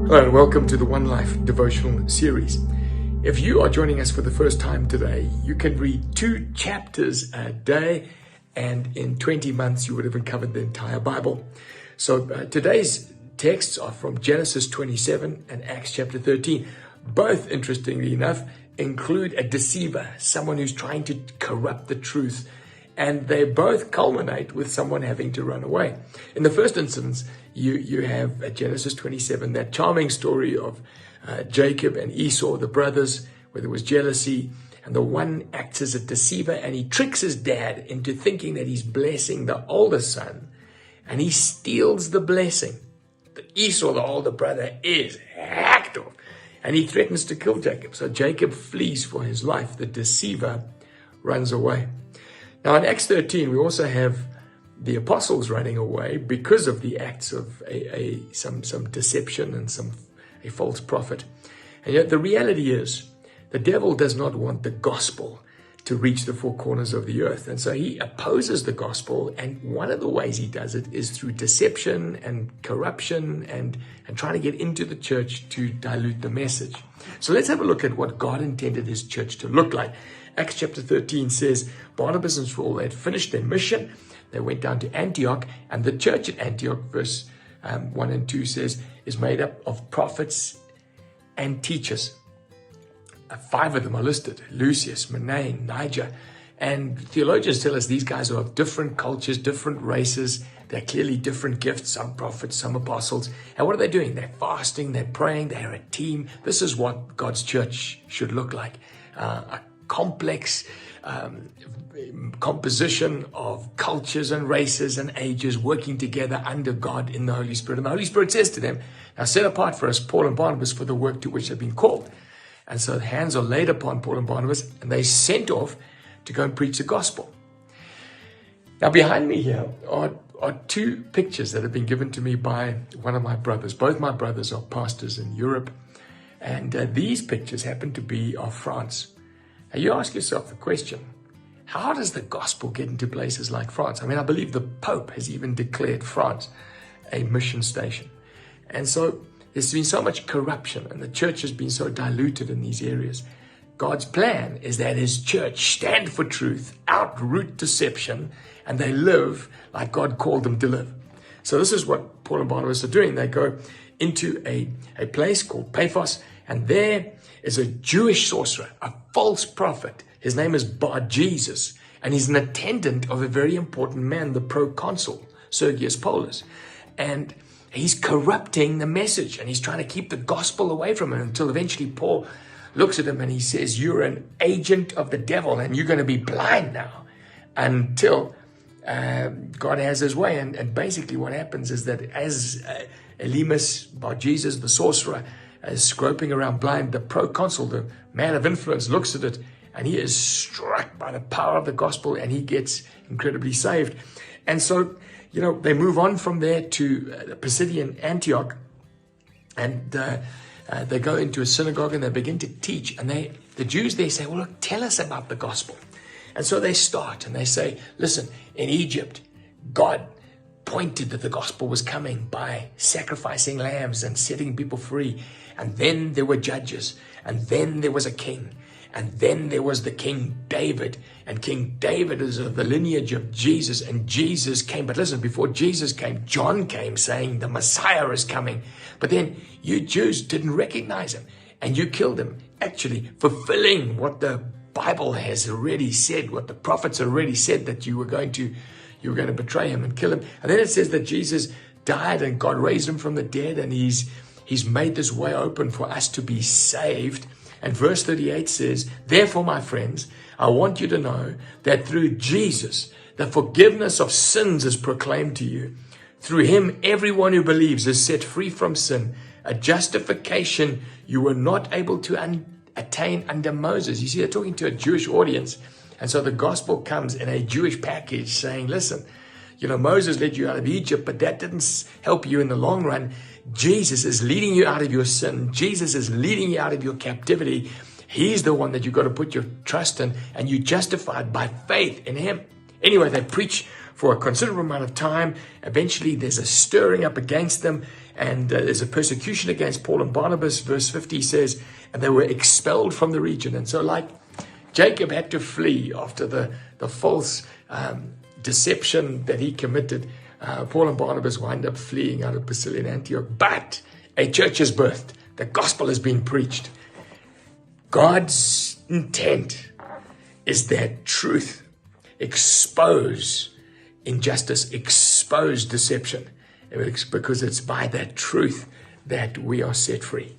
Hello and welcome to the One Life devotional series. If you are joining us for the first time today, you can read 2 chapters a day, and in 20 months you would have covered the entire Bible. So today's texts are from Genesis 27 and Acts chapter 13. Both, interestingly enough, include a deceiver, someone who's trying to corrupt the truth. And they both culminate with someone having to run away. In the first instance, you have Genesis 27, that charming story of Jacob and Esau, the brothers, where there was jealousy. And the one acts as a deceiver, and he tricks his dad into thinking that he's blessing the older son. And he steals the blessing. Esau, the older brother, is hacked off. And he threatens to kill Jacob. So Jacob flees for his life. The deceiver runs away. Now in Acts 13, we also have the apostles running away because of the acts of some deception and a false prophet. And yet the reality is, the devil does not want the gospel to reach the four corners of the earth. And so he opposes the gospel. And one of the ways he does it is through deception and corruption and trying to get into the church to dilute the message. So let's have a look at what God intended his church to look like. Acts chapter 13 says, Barnabas and Saul had finished their mission. They went down to Antioch, and the church at Antioch, verse 1 and 2 says, is made up of prophets and teachers. 5 of them are listed: Lucius, Manaen, Niger. And theologians tell us these guys are of different cultures, different races. They're clearly different gifts, some prophets, some apostles. And what are they doing? They're fasting, they're praying, they're a team. This is what God's church should look like. A complex composition of cultures and races and ages working together under God in the Holy Spirit. And the Holy Spirit says to them, now set apart for us Paul and Barnabas for the work to which they've been called. And so hands are laid upon Paul and Barnabas, and they sent off to go and preach the gospel. Now behind me here are 2 pictures that have been given to me by one of my brothers. Both my brothers are pastors in Europe, and these pictures happen to be of France. Now you ask yourself the question, how does the gospel get into places like France? I mean, I believe the Pope has even declared France a mission station. And so there's been so much corruption, and the church has been so diluted in these areas. God's plan is that his church stand for truth, outroot deception, and they live like God called them to live. So this is what Paul and Barnabas are doing. They go into a place called Paphos, and there is a Jewish sorcerer, a false prophet. His name is Bar-Jesus, and he's an attendant of a very important man, the proconsul, Sergius Paulus. And he's corrupting the message, and he's trying to keep the gospel away from him until eventually Paul looks at him and he says, you're an agent of the devil, and you're going to be blind now until God has his way. And basically what happens is that as Elymas, Bar-Jesus, the sorcerer, is groping around blind, the proconsul, the man of influence, looks at it, and he is struck by the power of the gospel, and he gets incredibly saved. And so, they move on from there to the Pisidian Antioch, and they go into a synagogue and they begin to teach. And the Jews there say, well, look, tell us about the gospel. And so they start and they say, listen, in Egypt, God pointed that the gospel was coming by sacrificing lambs and setting people free. And then there were judges, and then there was a king. And then there was the King David, and King David is of the lineage of Jesus, and Jesus came. But listen, before Jesus came, John came saying the Messiah is coming. But then you Jews didn't recognize him, and you killed him, actually fulfilling what the Bible has already said, what the prophets already said, that you were going to betray him and kill him. And then it says that Jesus died and God raised him from the dead, and he's made this way open for us to be saved. And verse 38 says, therefore, my friends, I want you to know that through Jesus, the forgiveness of sins is proclaimed to you. Through him, everyone who believes is set free from sin, a justification you were not able to attain under Moses. You see, they're talking to a Jewish audience. And so the gospel comes in a Jewish package saying, listen, Moses led you out of Egypt, but that didn't help you in the long run. Jesus is leading you out of your sin. Jesus is leading you out of your captivity. He's the one that you've got to put your trust in, and you're justified by faith in him. Anyway, they preach for a considerable amount of time. Eventually, there's a stirring up against them, And there's a persecution against Paul and Barnabas. Verse 50 says, and they were expelled from the region. And so like Jacob had to flee after the false deception that he committed, Paul and Barnabas wind up fleeing out of Pisidian Antioch. But a church is birthed. The gospel has been preached. God's intent is that truth expose injustice, expose deception, because it's by that truth that we are set free.